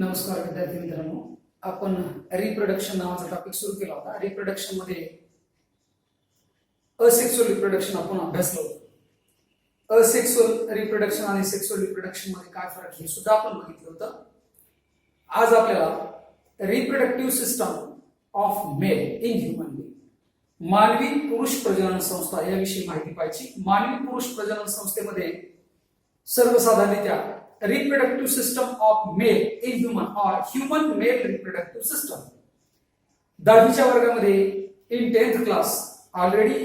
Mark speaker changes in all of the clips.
Speaker 1: नमस्कार विद्यार्थी मित्रांनो, आपण रिप्रोडक्शन नावाचा टॉपिक सुरू केला होता. रिप्रोडक्शन मध्ये असेक्सुअल रिप्रोडक्शन आपण अभ्यासलो होतो. असेक्सुअल रिप्रोडक्शन आणि सेक्सुअल रिप्रोडक्शन मध्ये काय फरक हे सुद्धा आपण बघितलं होतं. आज आपल्याला reproductive system of male in human being, मानवी पुरुष प्रजनन संस्था याविषयी माहिती पाहिजे. मानवी पुरुष प्रजनन संस्थेमध्ये सर्वसाधारणतः reproductive system of male in human or human male reproductive system. 10वीच्या वर्गामध्ये in 10th class already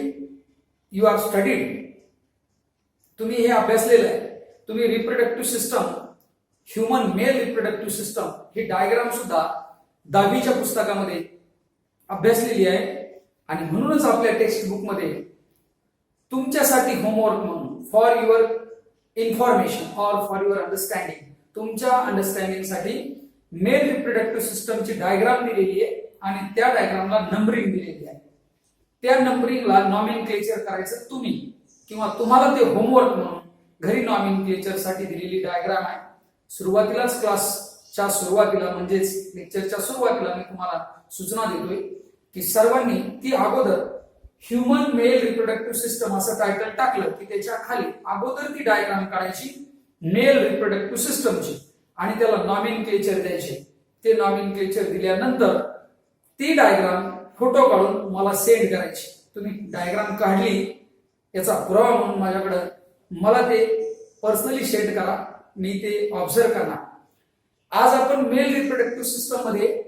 Speaker 1: you are studied. तुम्ही हे अभ्यासलेलं आहे. तुम्ही reproductive system human male reproductive system ही डायग्राम सुद्धा 10वीच्या पुस्तकामध्ये अभ्यासलेली आहे आणि म्हणूनच आपल्या टेक्स्ट बुक मध्ये तुमच्यासाठी होमवर्क म्हणून फॉर युअर इन्फॉर्मेशन और फॉर युअर अंडरस्टँडिंग, तुमच्या अंडरस्टँडिंग साठी मेल रिप्रोडक्टिव्ह सिस्टमची डायग्राम दिलेली आहे आणि त्या डायग्रामला नंबरिंग दिलेली आहे. त्या नंबरिंगला नॉमेनक्लेचर करायचं तुम्ही किंवा तुम्हाला ते होमवर्क म्हणून घरी नॉमेनक्लेचर साठी दिलेली डायग्राम आहे. सुरुवातीलाच क्लासच्या सुरुवातीला म्हणजेच लेक्चरच्या सुरुवातीला मी तुम्हाला सूचना देतोय की सर्वांनी ती अगोदर ह्युमन मेल रिप्रोडक्टिव्ह सिस्टम असं टायटल टाकलं की त्याच्या खाली अगोदर ती डायग्राम काढायची मेल रिप्रोडक्टिव्ह सिस्टमची आणि त्याला नॉमेनक्लेचर द्यायचे. ते नॉमेनक्लेचर दिल्यानंतर ती डायग्राम फोटो काढून मला सेंड करायची. तुम्ही डायग्राम काढली याचा पुरावा म्हणून माझ्याकडे मला ते पर्सनली सेंड करा, मी ते ऑब्झर्व करणार. आज आपण मेल रिप्रोडक्टिव्ह सिस्टम मध्ये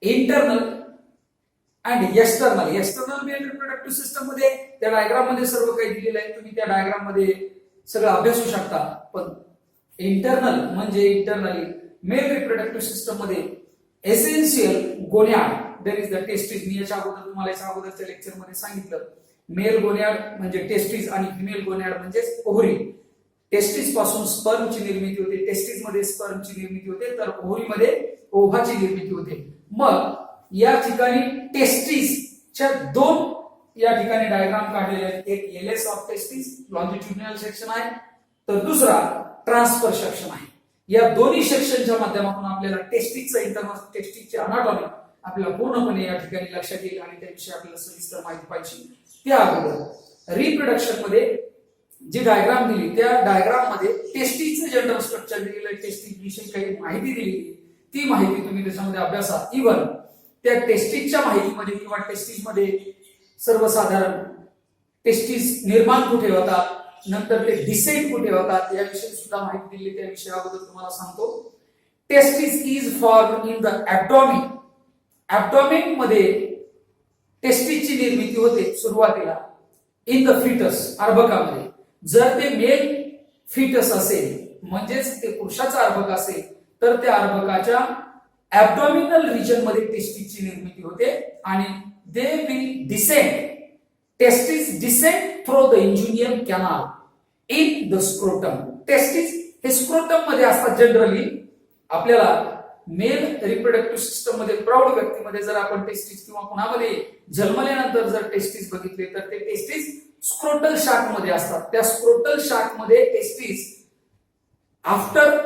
Speaker 1: इंटरनल आणि एक्सटर्नल मेल रिप्रोडक्टिव्ह सिस्टम मध्ये त्या डायग्राम मध्ये सर्व काही दिलेलं आहे. तुम्ही त्या डायग्राम मध्ये सगळं अभ्यासू शकता. पण इंटरनल म्हणजे इंटरनली मेल रिप्रोडक्टिव्ह सिस्टम मध्ये essential gonad there is the testis. मी याच्या अगोदर तुम्हाला याच्या अगोदरच्या लेक्चर मध्ये सांगितलं मेल गोन्याड म्हणजे टेस्टिस आणि फिमेल गोन्याड म्हणजे ओव्हरी. टेस्टिस पासून स्पर्मची निर्मिती होते, टेस्टिस मध्ये स्पर्मची निर्मिती होते, तर ओव्हरीमध्ये ओव्हाची निर्मिती होते. मग या ठिकाणी टेस्टिसच्या दोन या ठिकाणी डायग्राम काढलेले आहेत. एक LS of testis longitudinal section आहे, तर दुसरा ट्रान्सफर सेक्शन आहे. या दोन्ही सेक्शनच्या माध्यमातून आपल्याला टेस्टिसचा इंटरनल टेस्टिसचे अनाटॉमी आपल्याला पूर्णपणे या ठिकाणी लक्षात येईल आणि त्याविषयी आपल्याला सविस्तर माहिती पाहिजे. त्या अगोदर रिप्रोडक्शन मध्ये जी डायग्राम दिली त्या डायग्राम मध्ये टेस्टिसचं जनरल स्ट्रक्चर दिलेलं, टेस्टिस विषयी काही माहिती दिलेली, ती माहिती तुम्ही त्याच्यामध्ये अभ्यासा. इव्हन त्या टेस्टिसच्या माहितीमध्ये किंवा टेस्टिस मध्ये सर्वसाधारण टेस्टिस निर्माण कुठे होतात, नंतर ते डिसेंट कुठे होतात याविषयी सुद्धा माहिती दिली. त्याविषयी अगोदर तुम्हाला सांगतो. Testis is form in the abdomen. Abdomen मध्ये टेस्टिसची निर्मिती होते सुरुवातीला इन द फिटस, अर्भकामध्ये. जर ते मेल फिटस असेल म्हणजेच ते पुरुषाचा अर्भक असेल तर त्या अर्भकाच्या ऍब्डॉमिनल रिजन मध्ये टेस्टिसची निर्मिती होते आणि they will descend. Testis descend through the inguinal canal in the scrotum. Testis हे स्क्रोटम मध्ये असतात जनरली. आपल्याला मेल रिप्रोडक्टिव्ह सिस्टम मध्ये प्रौढ व्यक्तीमध्ये जर आपण टेस्टिस किंवा कुणामध्ये जन्मल्यानंतर जर टेस्टिस बघितले तर ते टेस्टिस स्क्रोटल शाक मध्ये असतात. त्या स्क्रोटल शाक मध्ये testis after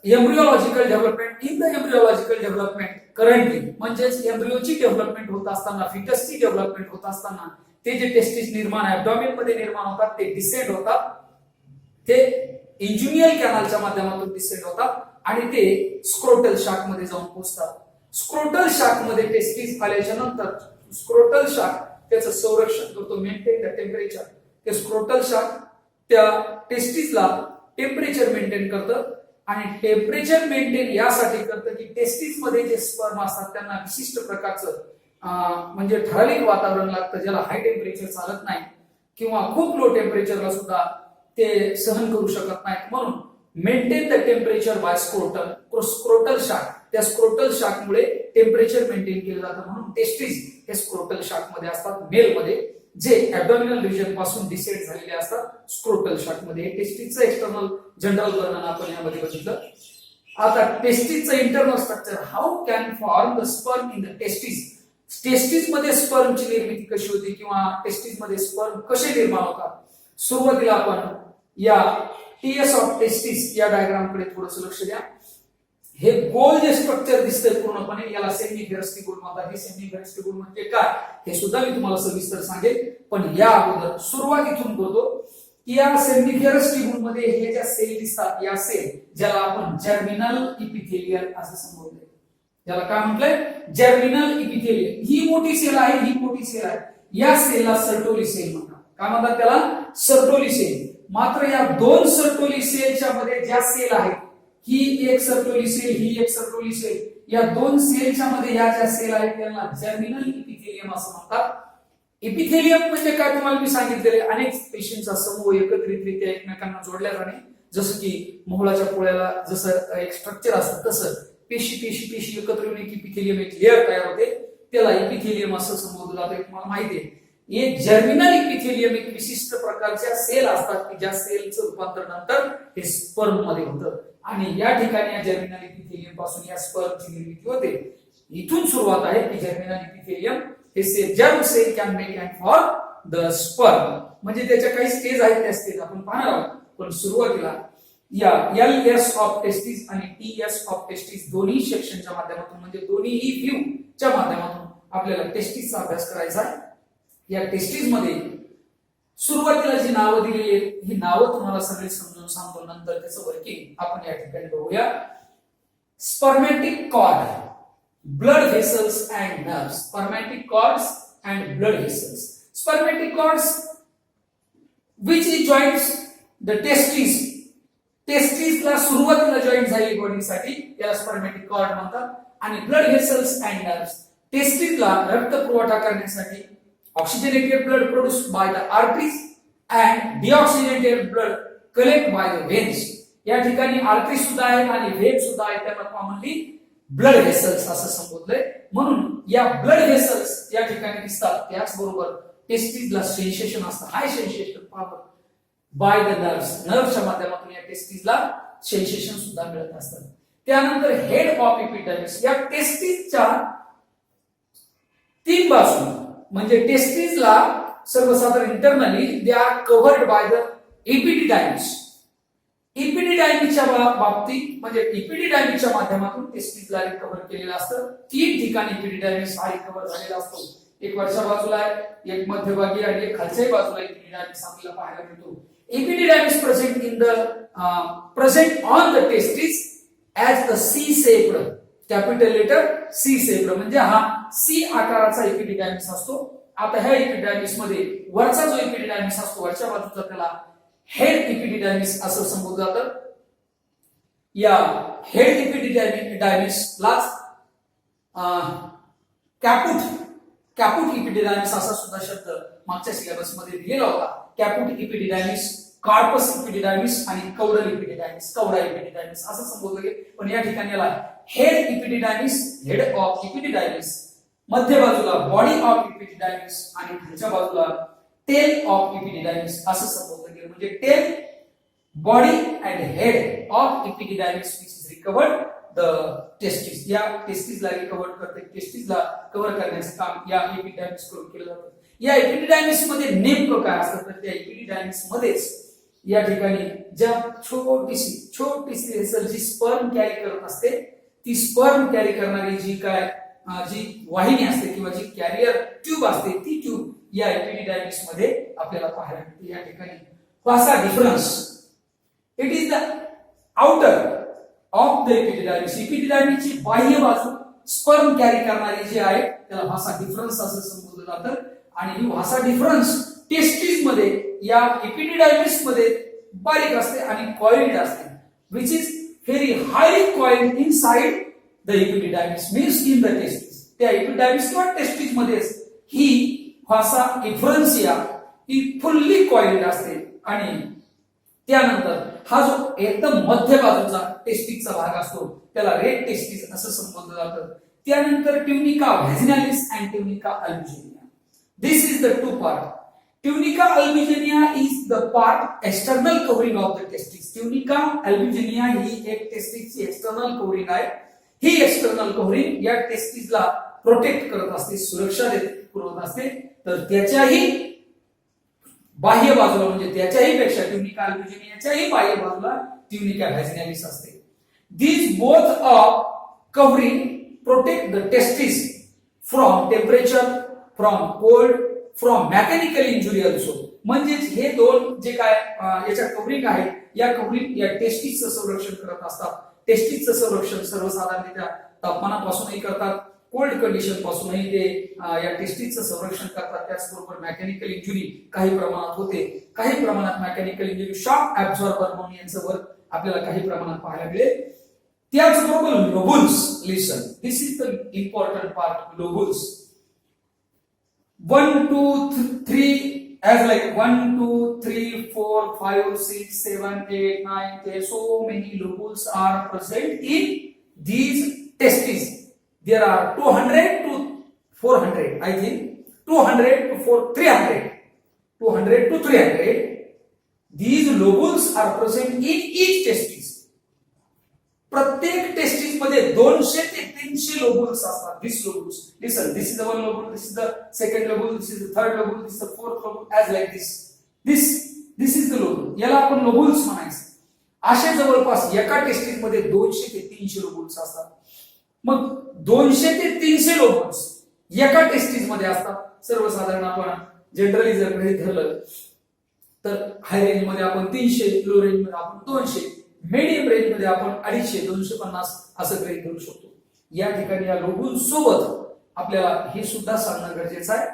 Speaker 1: embryological development, in the embryological development currently म्हणजेच एम्ब्रियोची डेव्हलपमेंट होत असताना, फिटसची डेव्हलपमेंट होत असताना ते जे टेस्टिस निर्माण ऍब्डॉमिन मध्ये निर्माण होतात ते डिसेंड होतात. ते इंजुनियल कॅनालच्या माध्यमातून डिसेंड होतात आणि ते स्क्रोटल शाक मध्ये जाऊन पोहोचतात. स्क्रोटल शाक मध्ये टेस्टिस आल्याच्या नंतर स्क्रोटल शाक त्याचं संरक्षण करतो, मेंटेन द टेम्परेचर. ते स्क्रोटल शाक त्या टेस्टिसला टेम्परेचर मेंटेन करतं आणि टेम्परेचर मेंटेन यासाठी करतं की टेस्टिस मध्ये जे स्पर्म असतात त्यांना विशिष्ट प्रकारचं म्हणजे ठराविक वातावरण लागतं ज्याला हाय टेम्परेचर चालत नाही किंवा खूप लो टेम्परेचरला सुद्धा ते सहन करू शकत नाहीत. म्हणून maintain the temperature by scrotal शाक. त्या स्क्रोटल शाकमुळे टेम्परेचर मेंटेन केलं जातं. म्हणून टेस्टिस हे स्क्रोटल शाक मध्ये असतात मेल मध्ये, जे ऍब्डॉमिनल रिजन पासून डिसेंड झालेले असतात स्क्रोटल शाक मध्ये. टेस्टिसचं एक्सटर्नल जनरल वर्णन आपण यामध्ये बघितलं. आता टेस्टिसचं internal structure. How can form the sperm in the testis. Testis मध्ये स्पर्मची निर्मिती कशी होती किंवा टेस्टिस मध्ये स्पर्म कसे निर्माण होतात. सुरुवातीला आपण या टीएस ऑफ टेस्टिस या डायग्राम कडे थोडंसं लक्ष द्या. हे गोल जे स्ट्रक्चर दिसतंय पूर्णपणे याला सेमिफेरस टिब्यूल म्हणतात. हे सेमिफेरस टिब्यूल म्हणजे काय हे सुद्धा मी तुम्हाला सविस्तर सांगेल, पण या अगोदर सुरुवात इथून करतो की या सेमिफेरस टिब्यूल मध्ये हे ज्या सेल दिसतात या सेल ज्याला आपण जर्मिनल इपिथेलियल असं संबोधले, ज्याला काय म्हटलंय जर्मिनल इपिथेलियल. ही मोठी सेल आहे, ही मोठी सेल आहे, या सेलला सर्टोली सेल म्हणतात. काय म्हणतात त्याला सर्टोली सेल. मात्र या दोन सर्टोली सेलच्या मध्ये ज्या सेल आहेत, ही एक सर्टोली सेल, ही एक सर्टोली सेल, या दोन सेलच्या मध्ये या ज्या सेल आहेत त्यांना जर्मिनल इपिथेलियम असं म्हणतात. इपिथेलियम म्हणजे काय तुम्हाला मी सांगितलेले अनेक पेशींचा समूह एकत्रितरित्या एकमेकांना जोडल्या जाणे. जसं की मोहळाच्या पोळ्याला जसं एक स्ट्रक्चर असतं तसं पेशी पेशी पेशी एकत्र येऊन एक इपिथेलियम एक लेअर तयार होते, त्याला इपिथेलियम असं संबोधलं जातं. हे तुम्हाला माहिती आहे. हे जर्मिनल इपिथेलियम एक विशिष्ट प्रकारच्या सेल असतात की ज्या सेलचं रूपांतर नंतर हे स्पर्म मध्ये होतं आणि या ठिकाणी या जर्मिनल इपिथेलियम पासून या स्पर्मची निर्मिती होते. इथून सुरुवात आहे की जर्मिनल इपिथेलियम हे cell germ cell can make and for the sperm, म्हणजे त्याच्या काही स्टेज आहेत त्या स्टेज आपण पाहणार आहोत. पण सुरुवातीला या LS ऑफ टेस्टिस आणि TS ऑफ टेस्टिस दोन्ही सेक्शनच्या माध्यमातून म्हणजे दोन्ही व्ह्यू च्या माध्यमातून आपल्याला टेस्टिसचा अभ्यास करायचा आहे. या टेस्टिस मध्ये सुरुवातीला जी नावं दिलेली आहेत ही नावं तुम्हाला सगळे समजून सांगतो, नंतर त्याचं वर्किंग आपण या ठिकाणी बघूया. Spermatic cord, blood vessels and nerves. Spermatic cords and blood vessels. Spermatic cords which is joins the testis. टेस्टिसला सुरुवातीला जॉईंट झाली बॉडीसाठी याला स्पर्मॅटिक कॉर्ड म्हणतात. आणि ब्लड व्हेसल्स अँड नर्व्स टेस्टिसला रक्त पुरवठा करण्यासाठी oxygenated blood produced by the arteries and deoxygenated blood collect by the veins. या ठिकाणी आर्टरीज सुद्धा आहेत आणि व्हेन सुद्धा आहेत, त्यांना कॉमनली ब्लड व्हेसल्स असं संबोधलंय. म्हणून या ब्लड व्हेसल्स या ठिकाणी दिसतात. त्याचबरोबर टेस्टिसला सेन्सेशन असतं, high sensation power by the nerves. नर्व्सच्या माध्यमातून या टेस्टिसला सेन्सेशन सुद्धा मिळत असतात. त्यानंतर हेड ऑफ एपिडर्मिस. या टेस्टिसच्या तीन बाजू म्हणजे टेस्टिसला सर्वसाधारण internally they are covered by the epididymis. एपिडिडायमिसच्या बाबतीत म्हणजे एपिडिडायमिसच्या माध्यमातून टेस्टिसला रिकव्हर केलेलं असतं. तीन ठिकाणी एपिडिडायमिस हा रिकव्हर झालेला असतो. एक वरच्या बाजूला आहे, एक मध्यभागी आणि एक खालच्या बाजूला एपिडिडायमिस आपल्याला पाहायला मिळतो. Epididymis present on the testis as the C-shaped, capital letter C-shaped म्हणजे हा C आकाराचा एपिडिडायमिस असतो. आता ह्या एपिडिडायमिस मध्ये वरचा जो एपिडिडायमिस असतो वरच्या बाजूचा त्याला हेड एपिडिडायमिस असं संबोधलं जातं. या हेड एपिडिडायमिसलाच कॅपुट एपिडिडायमिस असा सुद्धा शब्द मागच्या सिलेबस मध्ये दिलेला होता. कॅपुट एपिडिडायमिस, कार्पस एपिडिडायमिस आणि कौडल एपिडिडायमिस, कौडा एपिडिडायमिस असं संबोधलं गेलं. पण या ठिकाणी याला हेड एपिडिडायमिस, हेड ऑफ एपिडिडायमिस, मध्य बाजूला बॉडी ऑफ एपिडिडायमिस आणि खालच्या बाजूला टेल ऑफ एपिडिडायमिस असं संबोधलं गेलं. म्हणजे tail, body and head of epididymis which is recovered the testis. या टेस्टिसला रिकव्हर करते, टेस्टिसला कव्हर करण्याचं काम या एपिडिडायमिस करून केलं जातं. या एपिडिडायमिस मध्ये नेमकं काय असतं तर त्या एपिडिडायमिस मध्येच या ठिकाणी ज्या छोटीशी व्हेसल जी स्पर्म कॅरी करत असते ती स्पर्म कॅरी करणारी जी वाहिनी असते किंवा जी कॅरियर ट्यूब असते ती ट्यूब या एपिडिडायमिस मध्ये आपल्याला पाहायला मिळते. या ठिकाणी vasa deferens, it is the outer of the epididymis. एपिडिडायमिसची बाह्य बाजू स्पर्म कॅरी करणारी जी आहे त्याला वासा डिफरन्स असं संबोधलं जातं. आणि ही वासा डिफरन्स टेस्टिस मध्ये या एपिडिडायमिस मध्ये बारीक असते आणि कॉइल्ड असते, which is very highly coiled inside the epididymis means in the testis. त्या एपिडिडायमिस किंवा टेस्टिस मध्येच ही वासा डिफरन्सिया ही फुल्ली कॉइल्ड असते. आणि त्यानंतर हा जो एकदम मध्य बाजूचा टेस्टिसचा भाग असतो त्याला रेड टेस्टिस असं संबोधलं जातं. त्यानंतर tunica vaginalis and tunica albuginea. This is the two part. Tunica albiginia is the part external covering of the testis. Tunica albiginia ही एक टेस्टिसची एक्सटर्नल कव्हरिंग आहे. ही एक्सटर्नल कव्हरिंग या टेस्टिसला प्रोटेक्ट करत असते, सुरक्षा पुरवत असते. तर त्याच्याही बाह्य बाजूला म्हणजे त्याच्याही पेक्षा ट्युनिका अल्बिजिनियाच्याही बाह्य बाजूला ट्युनिका व्हॅजिनालिस असते. These both are covering protect the testes from temperature, from cold, from mechanical injury also. म्हणजेच हे दोन जे काय याच्या कव्हरिंग आहे, या कव्हरिंग या टेस्टिसचं संरक्षण करत असतात. टेस्टिसचं संरक्षण सर्वसाधारणतः तापमानापासूनही करतात, कोल्ड कंडिशन पासूनही ते या टेस्टिसचं संरक्षण करतात. त्याचबरोबर मेकॅनिकल इंजुरी काही प्रमाणात होते, काही प्रमाणात मेकॅनिकल इंजुरी शॉक ऍब्झॉर्बर म्हणून यांचं वर्क आपल्याला काही प्रमाणात पाहायला मिळेल. त्याचबरोबर लोबुल्स, listen, this is the important part. लोबुल्स 1 2 3 as like 1 2 3 4 5 6 7 8 9 10, so many lobules are present in these testes. There are 200 to 400, I think 200 to 300, 200 to 300. These lobules are present in each testis. प्रत्येक testis मध्ये 200 ते 300 lobules असतात. This lobules, listen, this is the one lobule, this is the second lobule, this is the third lobule, this is the fourth lobule, as like this is the lobule. याला आपण लोबुल्स म्हणायचं. असे जवळपास एका testis मध्ये 200 ते 300 lobules असतात. मग 200 ते 300 लोबुल्स एका टेस्टिस मध्ये असतात. सर्वसाधारण आपण जनरली जर गृहीत धरलं तर हाय रेंज मध्ये आपण 300, लो रेंज मध्ये आपण 200, मीडियम रेंज मध्ये आपण 250 250 असं गृहीत धरू शकतो. या ठिकाणी या लोबुल्स सोबत आपल्याला हे सुद्धा सांगणं गरजेचं आहे,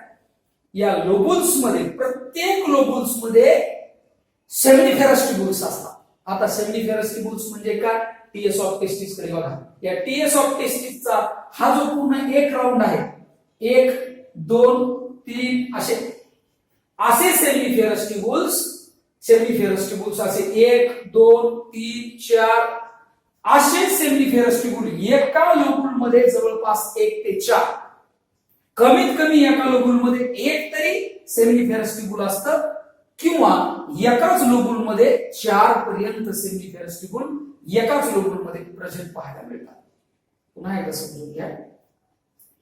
Speaker 1: या लोबुल्स मध्ये प्रत्येक लोबुल्स मध्ये सेमिनिफेरस ट्यूब्युल्स असतात. आता सेमिनिफेरस ट्यूब्युल्स म्हणजे काय? टीएस ऑफ टेस्टिस कडे बघा. या टीएस ऑफ टेस्टिसचा हा जो पूर्ण एक राऊंड आहे, 1 2 3 असे सेमिनिफेरस ट्यूब्युल्स, सेमिनिफेरस ट्यूब्युल्स असे 1 2 3 4 असे सेमिनिफेरस ट्यूब्युल एका लोबुल मध्ये जवळपास 1 ते 4, कमीत कमी एका लोबुल मध्ये एक तरी सेमिनिफेरस ट्यूब्युल असतं, किंवा एकाच लोबुल मध्ये 4 पर्यंत सेमिनिफेरस ट्यूब्युल एकाच लोबुल मध्ये प्रेझेंट पाहायला मिळतात. पुन्हा एकदा समजून घ्या.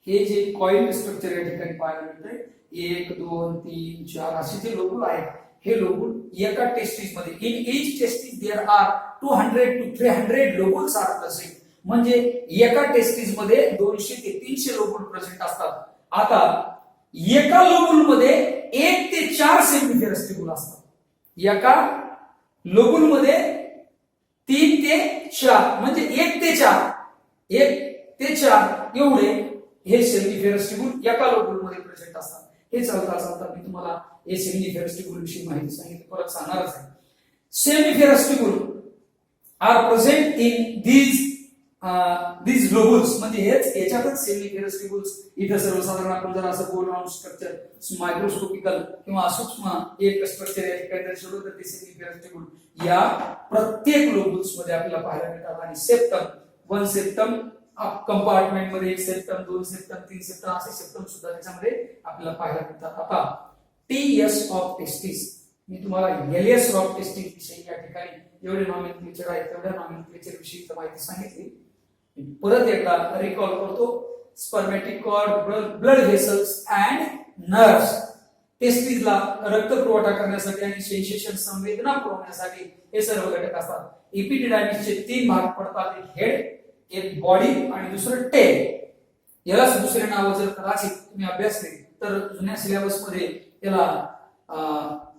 Speaker 1: हे जे कॉइल स्ट्रक्चर या ठिकाणी पाहायला मिळतंय, 1 2 3 4 असे जे लोबुल आहेत, हे लोबुल एका टेस्टिस मध्ये, in each testis there are 200 to 300 lobules are present. म्हणजे एका टेस्टिस मध्ये 200 ते 300 लोबुल प्रेझेंट असतात. आता एका लोबुल मध्ये 1 ते 4 सेमिनिफेरस ट्यूब्युल असतात. एका लोबुल मध्ये 3 ते 4 म्हणजे 1 ते 4 एवढे हे सेमिनिफेरस ट्यूब्युल एका लोबुल मध्ये प्रेझेंट असतात. हे चालता मी तुम्हाला हे सेमिनिफेरस ट्यूब्युल विषयी माहिती सांगितली, परत सांगणारच आहे. Seminiferous tubule are present in these lobules. म्हणजे हेच याच्यातच सेमिनिफेरस ट्यूब्युल्स. इथे सर्वसाधारण आपण जर असं गोल राऊंड स्ट्रक्चर मायक्रोस्कोपिकल किंवा सूक्ष्म एक स्ट्रक्चर या ठिकाणी दर्शवलं तर ते सेमिनिफेरस ट्यूब्युल या प्रत्येक लोबुल्स मध्ये आपल्याला पाहायला मिळतात. आणि सेप्टम, 1 सेप्टम कंपार्टमेंट मध्ये, 1 सेप्टम 2 सेप्टम 3 सेप्टम असे सेप्टम सुद्धा त्याच्यामध्ये आपल्याला पाहायला मिळतात. आता टीएस ऑफ टेस्टिस, मी तुम्हाला एलियस ऑफ टेस्टिस विषयी या ठिकाणी एवढे नॉमेनक्लेचर आहे तेवढ्या नॉमेनक्लेचर विषयी माहिती सांगितली. परत एकदा रिकॉल करतो. Spermatic cord, blood vessels and nerves. टेस्टिसला रक्त पुरवठा करण्यासाठी आणि सेन्सेशन संवेदना पुरवण्यासाठी हे सर्व घटक असतात. एपिडिडायमिसचे 3 भाग पडतात, एक हेड, एक बॉडी आणि दुसरं टेल. यालाच दुसरे नाव जर कदाचित तुम्ही अभ्यासले तर जुन्या सिलेबस मध्ये याला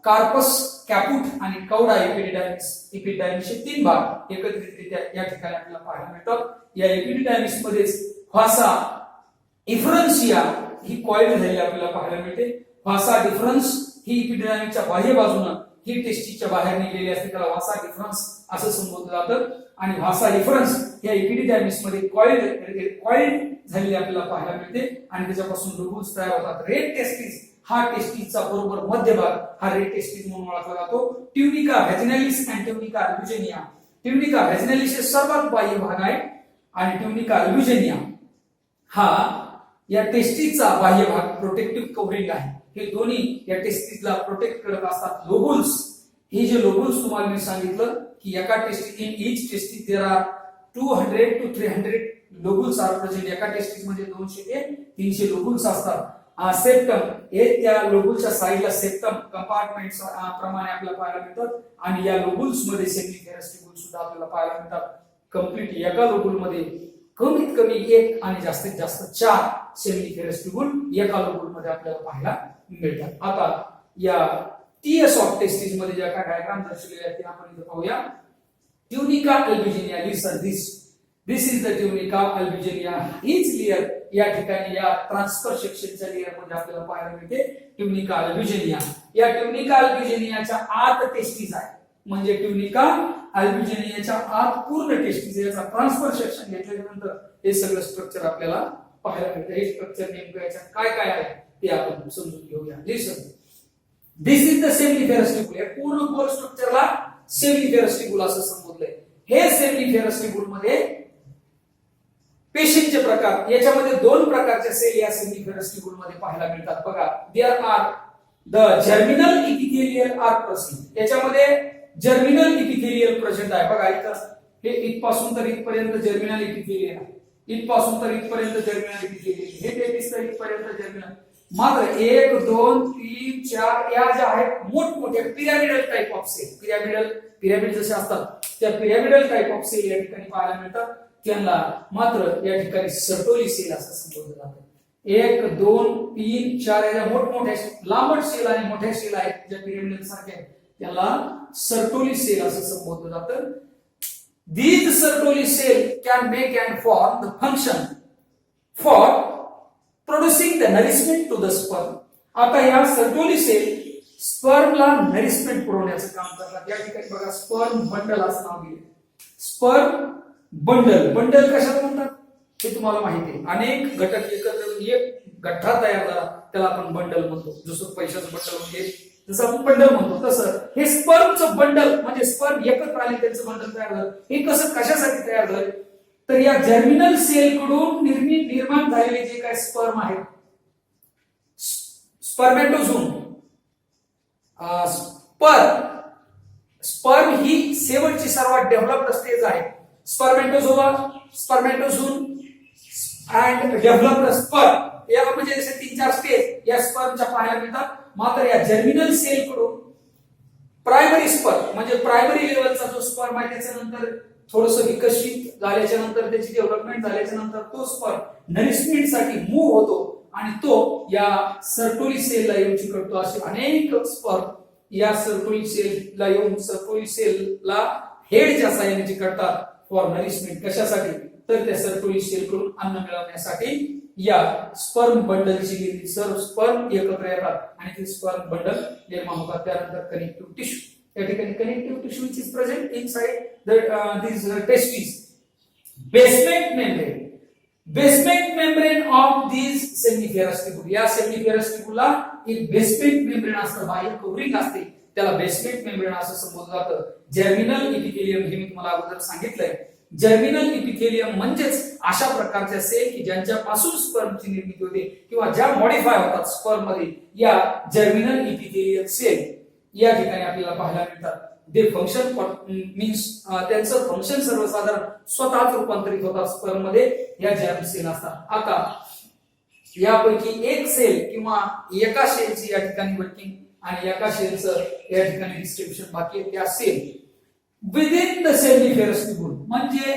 Speaker 1: कार्पस कॅपुट आणि कौडा एपिडिडायमिसचे 3 भाग एकत्रितरित्या या ठिकाणी आपल्याला पाहायला मिळतात. या एपिडिडायमिस मध्येच व्हासा डिफरन्सिया ही कॉइल झालेली आपल्याला पाहायला मिळते. व्हासा डिफरन्स ही एपिडिडायमिसच्या बाह्य बाजूने ही टेस्टिसच्या बाहेर निघलेली असते, त्याला व्हासा डिफरन्स असं संबोधलं जातं. आणि व्हासा डिफरन्स या एपिडिडायमिस मध्ये कॉइल झालेली आपल्याला पाहायला मिळते आणि त्याच्यापासून लोबुल्स तयार होतात. रेड टेस्टिस हा टेस्टिसचा बरोबर मध्यभाग हा रेड टेस्टिस म्हणून ओळखला जातो. Tunica vaginalis and tunica albuginea. Tunica vaginalis हे सर्वात बाह्य भाग आहे आणि ट्युनिका अल्ब्युजेनिया हा या टेस्टिसचा बाह्य भाग, प्रोटेक्टिव्ह कव्हरिंग आहे. हे दोन्ही या टेस्टिसला प्रोटेक्ट करत असतात. लोबुल्स, हे जे लोबुल्स तुम्हाला मी सांगितलं की एका testis, in each testis there are 200 to 300 lobules are present. एका टेस्टिस मध्ये 200 ते 300 लोबुल्स असतात. सेप्टम हे त्या लोबुलच्या साईडला सेप्टम कंपार्टमेंट प्रमाणे आपल्याला पाहायला मिळतात आणि या लोबुल्स मध्ये सेमिनिफेरस ट्यूब्युल सुद्धा आपल्याला पाहायला मिळतात. कम्प्लीट एका लोब्युलमध्ये कमीत कमी एक आणि जास्तीत जास्त 4 सेमिनिफेरस ट्यूब्यूल एका लोब्युलमध्ये आपल्याला पाहायला मिळतात. आता या टीएस ऑफ टेस्टिस मध्ये ज्या काय डायग्राम दर्शवलेल्या आहेत ते आपण इथे पाहूया. Tunica albuginea, listen this is the tunica albuginea. हीच लेयर या ठिकाणी या ट्रान्सफर सेक्शनच्या लेयर मध्ये आपल्याला पाहायला मिळते ट्युनिका अल्बिजिनिया. या ट्युनिका अल्बिजिनियाच्या आत टेस्टिस आहे, म्हणजे ट्युनिका अल्बिजिनियाच्या आत पूर्ण टेस्टिस याचा ट्रान्सफर सेक्शन घेतल्यानंतर हे सगळं स्ट्रक्चर आपल्याला पाहायला मिळतं. हे स्ट्रक्चर नेमकं याच्यात काय काय आहे ते आपण समजून घेऊया. लिसन, this is the seminiferous tubule. हे पूर्ण गोल स्ट्रक्चरला सेमिनिफेरस ट्यूब्यूल असं संबोधलंय. हे सेमिनिफेरस ट्यूब्यूल मध्ये पेशींचे प्रकार, याच्यामध्ये 2 प्रकारच्या सेल या सेमिनिफेरस ट्यूब्यूल मध्ये पाहायला मिळतात. बघा, there are the germinal epithelial are present. याच्यामध्ये जर्मिनल इपिथेलियल प्रेझेंट आहे. बघा इथं हे इथपासून तर इथपर्यंत जर्मिनल इपिथेलियल आहे, इथपासून तर इथपर्यंत जर्मिनल इपिथेलियल, हे 23 तर इथपर्यंत जर्मिनल. मात्र 1 2 3 4 या ज्या आहेत मोठमोठ्या pyramidal type of cell, pyramid जसे असतात त्या पिरॅमिडल टाइप ऑफ सेल या ठिकाणी पाहायला मिळतात. त्यांना मात्र या ठिकाणी सर्टोली सेल असं संबोधलं जातं. 1 2 3 4 या मोठमोठ्या लांबट सेल आणि मोठ्या सेल आहेत ज्या पिरॅमिडल सारख्या आहेत त्याला सर्टोली सेल असं संबोधलं जातं. These Sertoli cell can make and form the function for producing the nourishment to the sperm. आता या सर्टोली सेल स्पर्मला नरिशमेंट पुरवण्याचं काम करतात. या ठिकाणी बघा स्पर्म बंडल असं नाव दिले. स्पर्म बंडल, बंडल कशाला म्हणतात हे तुम्हाला माहिती आहे. अनेक घटक एकत्र येऊन एक गठ्ठा तयार झाला त्याला आपण बंडल म्हणतो. जसं पैशाचं बंडल म्हणजे जसं आपण बंडल म्हणतो तसं हे स्पर्मचं बंडल म्हणजे स्पर्म एकत्र आले त्यांचं बंडल तयार झालं. हे कसं कशासाठी तयार झालं तर या जर्मिनल सेल कडून निर्माण झालेले जे काय स्पर्म आहेत, स्पर्मेटोझोम, स्पर्म ही शेवटची सर्वात डेव्हलप्ड स्टेज आहे. स्पर्मेटोझोम अँड डेव्हलप्ड स्पर्म या म्हणजे असे 3-4 स्टेज या स्पर्मच्या पाहायला मिळतात. मात्र या जर्मिनल सेल कडून प्रायमरी स्पर्म म्हणजे प्रायमरी लेवलचा जो स्पर्म आहे त्याच्यानंतर थोडंसं विकसित झाल्याच्या नंतर त्याची डेव्हलपमेंट झाल्याच्या नंतर तो स्पर्म नरिशमेंट साठी मूव्ह होतो आणि तो या सर्टोली सेलला येऊन चिकटतो. असे अनेक स्पर्म या सर्टोली सेलला येऊन सर्टोली सेलला हेडच्या साहाय्याने चिकटतात फॉर नरिशमेंट. कशासाठी तर त्या सर्टोली सेल कडून अन्न मिळवण्यासाठी या स्पर्म बंडलची निर्मिती, सर्व स्पर्म एकत्र येतात आणि ते स्पर्म बंडल निर्माण होतात. त्यानंतर कनेक्टिव्ह टिश्यू, या ठिकाणी connective tissue which is present inside these testes. Basement membrane of these seminiferous tubule. या seminiferous tubule एक बेसमेंट मेम्ब्रेन असतं, बाह्य कव्हरिंग असते, त्याला बेसमेंट मेम्ब्रेन असं संबोधलं जातं. जर्मिनल इपिथेलियम हे मी तुम्हाला अगोदर सांगितलंय. जर्मिनल इपिथेलियम म्हणजेच अशा प्रकारच्या सेल की ज्यांच्यापासून स्पर्मची निर्मिती होते किंवा ज्या मॉडिफाय होतात स्पर्म मध्ये, या जर्मिनल इपिथेलियल सेल या ठिकाणी आपल्याला पाहायला मिळतात. दे फंक्शन मीन्स त्यांचं फंक्शन सर्वसाधारण स्वतःच रूपांतरित होतात स्पर्म मध्ये, या जर्म सेल असतात. आता यापैकी एक सेल किंवा एका सेलची या ठिकाणी वर्किंग आणि एका सेलचं या ठिकाणी डिस्ट्रीब्युशन बाकी आहे. त्या cell within the seminiferous tubule म्हणजे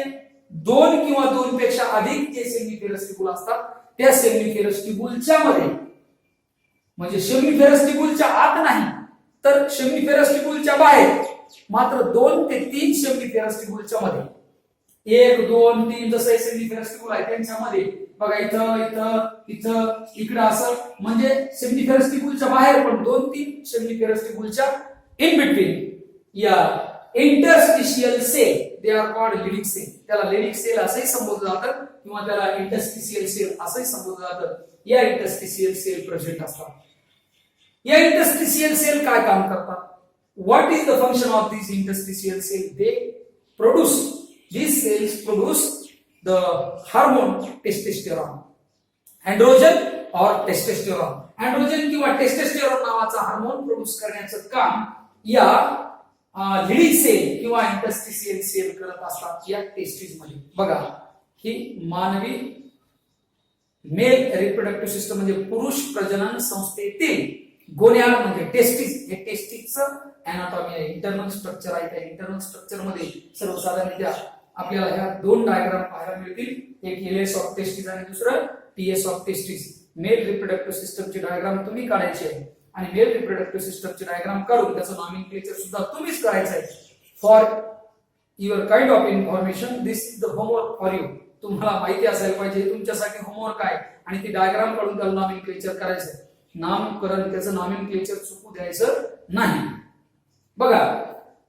Speaker 1: 2 किंवा 2 पेक्षा अधिक जे सेमिनिफेरस ट्यूब्यूल असतात त्या सेमिनिफेरस ट्यूब्यूलच्या मध्ये, म्हणजे सेमिनिफेरस ट्यूब्यूलच्या आत नाही तर सेमिनिफेरस ट्यूब्यूलच्या बाहेर मात्र 2 ते 3 सेमिनिफेरस ट्यूब्यूलच्या मध्ये, 1 2 3 जसं सेमिनिफेरस ट्यूब्यूल आहे त्यांच्यामध्ये बघा इथं इथं इथं इकडं असं, म्हणजे सेमिनिफेरस ट्यूब्यूलच्या बाहेर पण 2-3 सेमिनिफेरस ट्यूब्यूलच्या इन बिटवीन या interstitial cell, they are called leading cell. त्याला लीडिंग सेल असंही संबोधलं जातं किंवा त्याला इंटरस्टिशियल सेल असंही संबोधलं जातं. या इंटरस्टिशियल सेल प्रेझेंट असतात. या इंटरस्टिशियल सेल काय काम करतात? What is the function of this interstitial cell? They produce, these cells produce the hormone testosterone, androgen or testosterone. androgen किंवा टेस्टोस्टेरॉन नावाचा हार्मोन प्रोड्यूस करण्याचं काम या लीडिंग सेल किंवा इंटरस्टिशियल सेल करत असतात या टेस्टिस मध्ये. बघा ही मानवी मेल रिप्रोडक्टिव्ह सिस्टम म्हणजे पुरुष प्रजनन संस्थेतील गोन्याड म्हणजे टेस्टिस, हे टेस्टिसचं अनाटॉमी आहे, इंटरनल स्ट्रक्चर आहे. त्या इंटरनल स्ट्रक्चर मध्ये सर्वसाधारणतः आपल्याला ह्या दोन डायग्राम पाहायला मिळतील, एक एलएस ऑफ टेस्टिस आणि दुसरं TS of testis. Male reproductive सिस्टमची डायग्राम तुम्ही काढायची आहे आणि मेल रिप्रोडक्टिव्ह सिस्टमची डायग्राम काढून त्याचं नॉमेनक्लेचर सुद्धा तुम्हीच करायचं आहे. For your kind of information, this is the homework for you. तुम्हाला माहिती असायला पाहिजे तुमच्यासाठी होमवर्क आहे आणि ती डायग्राम काढून त्याला नॉमेनक्लेचर करायचं. नामकरण त्याचं नॉमेनक्लेचर चुकू द्यायचं नाही. बघा,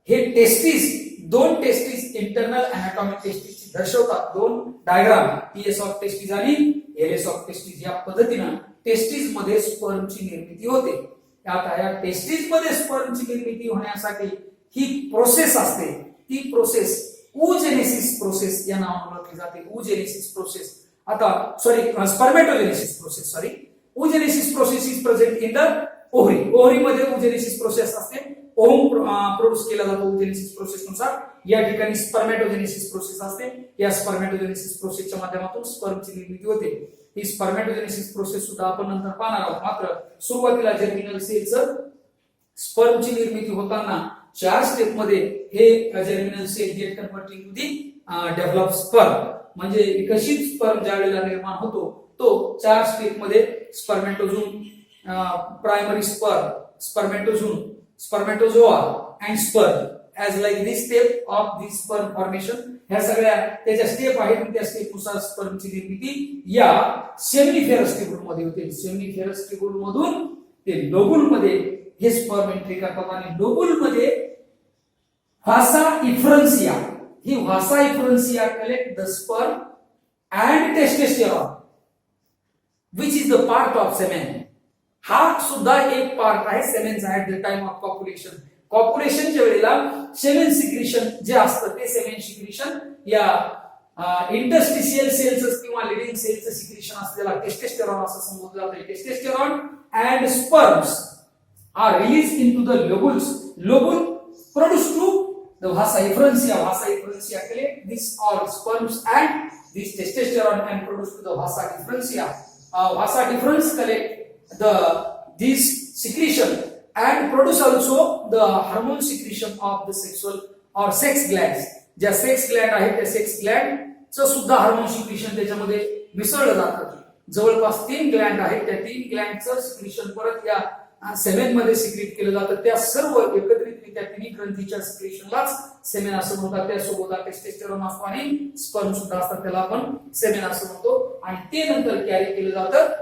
Speaker 1: हे टेस्टिस, दोन टेस्टिस इंटरनल अनाटॉमिक टेस्टिस दर्शवतात. दोन डायग्राम, टीएस ऑफ टेस्टिस आणि एलएस ऑफ टेस्टिस. या पद्धतीनं टेस्टिस मध्ये स्पर्मची निर्मिती होते. आता या टेस्टिस मध्ये स्पर्मची निर्मिती होण्यासाठी ही प्रोसेस असते. ती प्रोसेस oogenesis प्रोसेस या नावाने ओळखली जाते. oogenesis प्रोसेस, आता spermatogenesis process, oogenesis process is present in the ovary. Ovary मध्ये oogenesis प्रोसेस असते. ओव्हम प्रोड्यूस केला जातो oogenesis प्रोसेस नुसार. या ठिकाणी स्पर्मेटोजेनेसिस प्रोसेस असते. या स्पर्मेटोजेनेसिस प्रोसेसच्या माध्यमातून स्पर्मची निर्मिती होते. ही स्पर्मेटोजेनेसिस प्रोसेस सुद्धा आपण नंतर पाहणार आहोत. मात्र सुरुवातीला जर्मिनल सेलचं स्पर्मची निर्मिती होताना 4 स्टेप मध्ये हे germinal cell get converting to the develop sperm, म्हणजे विकसित स्पर्म ज्या वेळेला निर्माण होतो तो 4 स्टेप मध्ये spermatozoon, primary sperm, spermatozoon, spermatozoa and sperm as like this step of this sperm formation. ह्या सगळ्या त्याच्या स्टेप आहेत. त्या स्टेप नुसार स्पर्मची निर्मिती या सेमिनिफेरस ट्यूब्यूल मध्ये होते. सेमिनिफेरस ट्यूब्यूल मधून ते लोबुल मध्ये हे स्पर्म एंट्री करतात आणि लोबुल मध्ये व्हासा इफ्रन्सिया, ही vasa efferentia collect the sperm and testosterone which is the part of semen. हा सुद्धा एक पार्ट आहे सेमेनचा at the time of copulation. कॉप्युलेशनच्या वेळेला सेमेन सिक्रिशन जे असतं ते सेमेन सिक्रिशन या इंटरस्टिशियल सेल्स किंवा लिडिंग सेल्सचं सिक्रिशन असलेला टेस्टोस्टेरॉन असं संबोधलं जातं. Testosterone and sperms are released into the lobules. Lobule produce to the vasa efferentia. Vasa efferentia collect this all sperms and this testosterone and produce to the vasa efferentia. Vasa efferens collect this secretion and produce also the hormone secretion of the sexual or sex glands. ज्या sex Gland आहेत त्या sex Gland च सुद्धा hormone secretion त्याच्यामध्ये मिसळलं जातं. जवळपास 3 Gland आहेत. त्या 3 ग्लँडचं सिक्रिशन परत या सेमेन मध्ये सिक्रेट केलं जातं. त्या सर्व एकत्रितरित्या तिन्ही ग्रंथीच्या सिक्रेशनलाच सेमेन असं म्हणतात. त्यासोबत टेस्टोस्टेरॉन असतो आणि स्पर्म सुद्धा असतात, त्याला आपण सेमेन असं म्हणतो. आणि ते नंतर कॅरी केलं जातं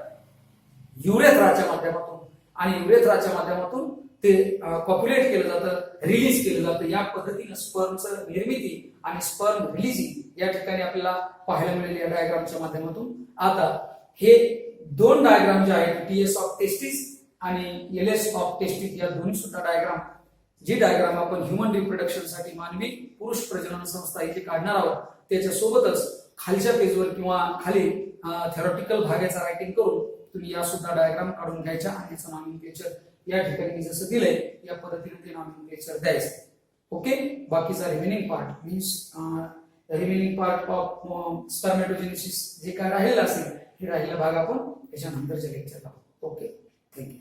Speaker 1: युरेथ्राच्या माध्यमातून आणि युरेथ्राच्या माध्यमातून ते कॉप्युलेट केलं जातं, रिलीज केलं जातं. या पद्धतीने स्पर्मचं निर्मिती आणि स्पर्म रिलीजिंग या ठिकाणी आपल्याला पाहायला मिळेल या डायग्रामच्या माध्यमातून. आता हे दोन डायग्राम जे आहेत टीएस ऑफ टेस्टिस आणि एलएस ऑफ टेस्टिस या दोन्ही सुद्धा डायग्राम, जी डायग्राम आपण ह्युमन रिप्रोडक्शन साठी मानवी पुरुष प्रजनन संस्था इथे काढणार आहोत, त्याच्या सोबतच खालच्या पेजवर किंवा खाली थेरॉटिकल भागाचा रायटिंग करून तुम्ही या सुद्धा डायग्राम काढून घ्यायच्या आणि याचं नॉमेनक्लेचर या ठिकाणी जसं दिलंय या पद्धतीने ते नॉमेनक्लेचर द्यायचं. ओके, बाकीचा remaining part means remaining part of spermatogenesis जे काय राहिलेलं असेल हे राहिलेला भाग आपण याच्यानंतरच्या लेक्चरला. Okay, thank you.